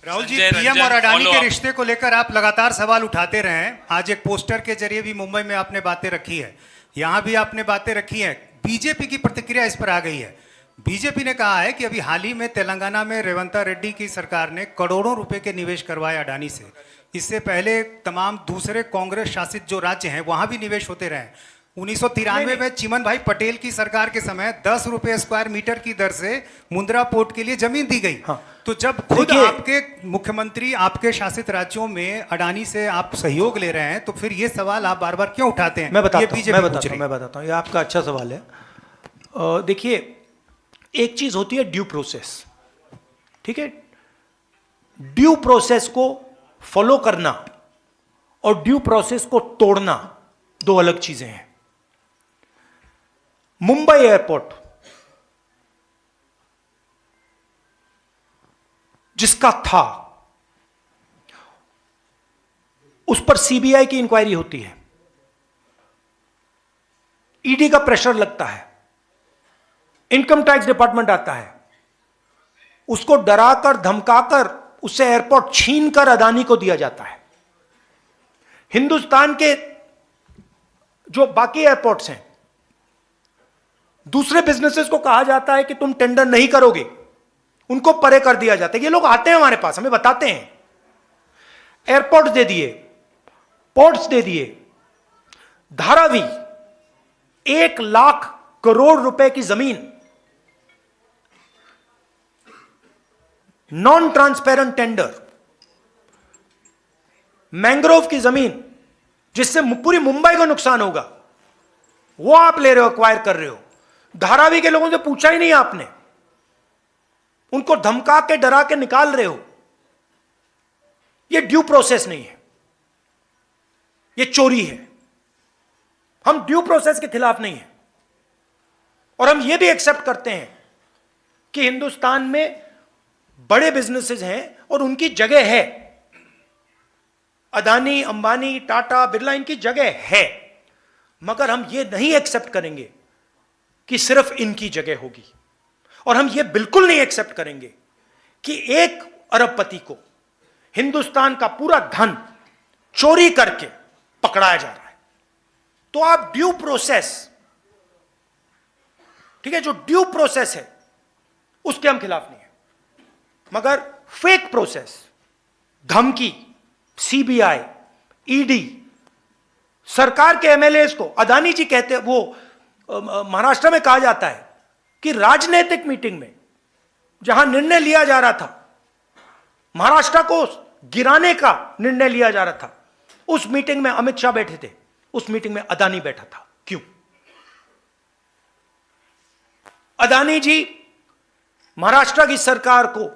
Rahul ji, Sanjay PM Ranjan, और Adani follow के up। रिश्ते को लेकर आप लगातार सवाल उठाते रहे हैं। आज एक पोस्टर के जरिए भी मुंबई में आपने बातें रखी है, यहां भी आपने बातें रखी हैं। बीजेपी की प्रतिक्रिया इस पर आ गई है। बीजेपी ने कहा है कि अभी हाल ही में तेलंगाना में रेवंत रेड्डी की सरकार ने करोड़ों रुपए के निवेश करवाए अडानी से। इससे पहले तमाम दूसरे कांग्रेस शासित जो राज्य हैं वहां भी निवेश होते रहे। 1993 में चिमन भाई पटेल की सरकार के समय 10 रुपए स्क्वायर मीटर की दर से मुंद्रा पोर्ट के लिए जमीन दी गई। हाँ। तो जब खुद आपके मुख्यमंत्री आपके शासित राज्यों में अडानी से आप सहयोग ले रहे हैं, तो फिर ये सवाल आप बार बार क्यों उठाते हैं? मैं बताता हूं, ये आपका अच्छा सवाल है। देखिए, एक चीज होती है ड्यू प्रोसेस, ठीक है। ड्यू प्रोसेस को फॉलो करना और ड्यू प्रोसेस को तोड़ना दो अलग चीजें हैं। मुंबई एयरपोर्ट जिसका था, उस पर सीबीआई की इंक्वायरी होती है, ईडी का प्रेशर लगता है, इनकम टैक्स डिपार्टमेंट आता है, उसको डराकर धमकाकर उससे एयरपोर्ट छीनकर अदानी को दिया जाता है। हिंदुस्तान के जो बाकी एयरपोर्ट्स हैं, दूसरे बिजनेसेस को कहा जाता है कि तुम टेंडर नहीं करोगे, उनको परे कर दिया जाता है। ये लोग आते हैं हमारे पास, हमें बताते हैं, एयरपोर्ट दे दिए, पोर्ट्स दे दिए, धारावी 1 लाख करोड़ रुपए की जमीन, नॉन ट्रांसपेरेंट टेंडर, मैंग्रोव की जमीन जिससे पूरी मुंबई को नुकसान होगा, वो आप ले रहे हो, एक्वायर कर रहे हो। धारावी के लोगों से पूछा ही नहीं आपने, उनको धमका के डरा के निकाल रहे हो। ये ड्यू प्रोसेस नहीं है, ये चोरी है। हम ड्यू प्रोसेस के खिलाफ नहीं है, और हम ये भी एक्सेप्ट करते हैं कि हिंदुस्तान में बड़े बिजनेसेस हैं और उनकी जगह है। अदानी, अंबानी, टाटा, बिरला, इनकी जगह है, मगर हम ये नहीं एक्सेप्ट करेंगे कि सिर्फ इनकी जगह होगी। और हम ये बिल्कुल नहीं एक्सेप्ट करेंगे कि एक अरबपति को हिंदुस्तान का पूरा धन चोरी करके पकड़ाया जा रहा है। तो आप ड्यू प्रोसेस, ठीक है, जो ड्यू प्रोसेस है उसके हम खिलाफ नहीं है, मगर फेक प्रोसेस, धमकी, सीबीआई, ईडी, सरकार के एमएलएस को, अदानी जी कहते हैं, वो महाराष्ट्र में कहा जाता है कि राजनीतिक मीटिंग में जहां निर्णय लिया जा रहा था, महाराष्ट्र को गिराने का निर्णय लिया जा रहा था, उस मीटिंग में अमित शाह बैठे थे, उस मीटिंग में अदानी बैठा था। क्यों? अदानी जी महाराष्ट्र की सरकार को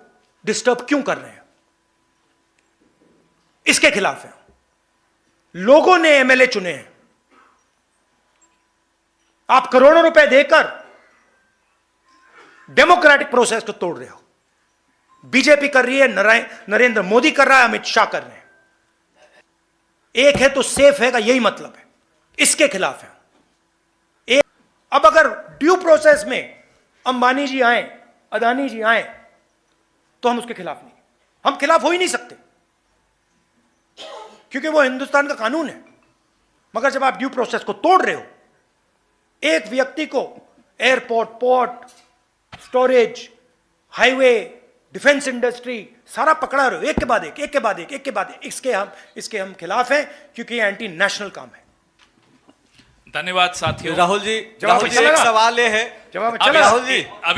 डिस्टर्ब क्यों कर रहे हैं? इसके खिलाफ है। लोगों ने एमएलए चुने हैं, आप करोड़ों रुपए देकर डेमोक्रेटिक प्रोसेस को तोड़ रहे हो। बीजेपी कर रही है, नरेंद्र मोदी कर रहा है, अमित शाह कर रहे हैं। एक है तो सेफ है का यही मतलब है, इसके खिलाफ है। अब अगर ड्यू प्रोसेस में अंबानी जी आए, अदानी जी आए, तो हम उसके खिलाफ नहीं, हम खिलाफ हो ही नहीं सकते, क्योंकि वो हिंदुस्तान का कानून है। मगर जब आप ड्यू प्रोसेस को तोड़ रहे हो, एक व्यक्ति को airport, port, storage, highway, defence industry सारा पकड़ा रहे हो, एक के बाद एक, एक के बाद एक, एक के बाद एक, इसके हम खिलाफ हैं, क्योंकि ये एंटी नेशनल काम है। धन्यवाद साथियों। राहुल जी, एक सवाल ये है, जवाब राहुल जी, अभी